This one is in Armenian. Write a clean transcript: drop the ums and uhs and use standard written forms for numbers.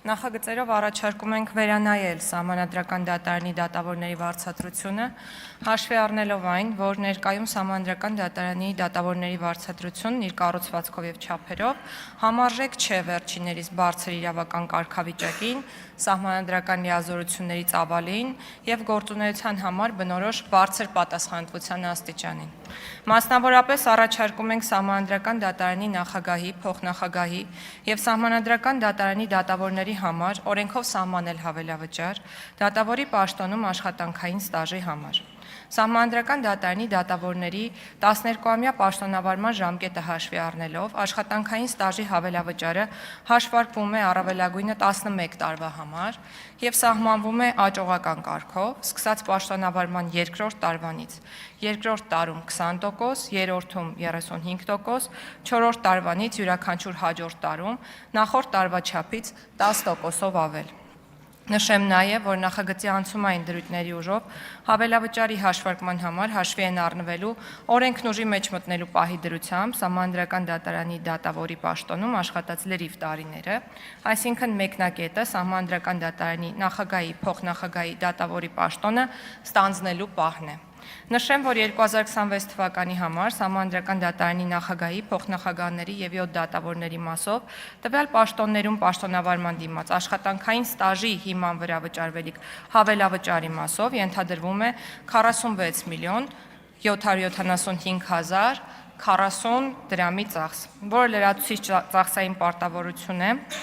Նախագծերով առաջարկում ենք վերանայել Սահմանադրական դատարանի դատավորների վարձատրությունը, հաշվի առնելով այն, որ ներկայում Սահմանադրական դատարանի դատավորների վարձատրությունն իր կառուցվածքով և չափերով համարժեք չէ վերջիններիս բարձր իրավական կարգավիճակին, սահմանադրական լիազորությունների ծավալին և գործունեության համար բնորոշ բարձր պատասխանատվության աստիճանին։ Մասնավորապես առաջարկում ենք Սահմանադրական դատարանի նախագահի, փոխնախագահի և Սահմանադրական դատարանի դատավորների համար օրենքով սահմանել հավելավճար դատավորի պաշտոնում աշխատանքային ստաժի համար։ Սահմանադրական դատարանի դատավորների 12-ամյա պաշտոնավարման ժամկետը հաշվի առնելով աշխատանքային ստաժի հավելավճարը հաշվարկվում է առավելագույնը 11 տարվա համար և սահմանվում է աճողական կարգով, սկսած պաշտոնավարման երկրորդ տարվանից, երկրորդ տարում 20%, երրորդում 35%, չորրորդ տարվանից յուրաքանչյուր հաջորդ տարում նախորդ տարվա չափից 10%-ով ավել։ Նշեմ նաև, որ նախագծի անցումային դրույթների ուժով հավելավճարի հաշվարկման համար հաշվի են առնվելու օրենքն ուժի մեջ մտնելու պահի դրությամբ Սահմանադրական դատարանի դատավորի պաշտոնում աշխատած լրիվ տարիները, այսինքն մեկնակետը Սահմանադրական դատարանի նախագահի, փոխնախագահի դատավորի պաշտոնը ստանձնելու պահն է։ Նշեմ, որ 2026 թվականի համար Սահմանադրական դատարանի նախագահի, փոխնախագահների և 7 դատավորների մասով տվյալ պաշտոններում պաշտոնավարման դիմաց աշխատանքային ստաժի հիման վրա վճարվելիք հավելավճարի մասով ենթադրվում է 46 միլիոն 775 հազար 40 դրամի ծախս, որը լրացուցիչ ծախսային պարտավորություն է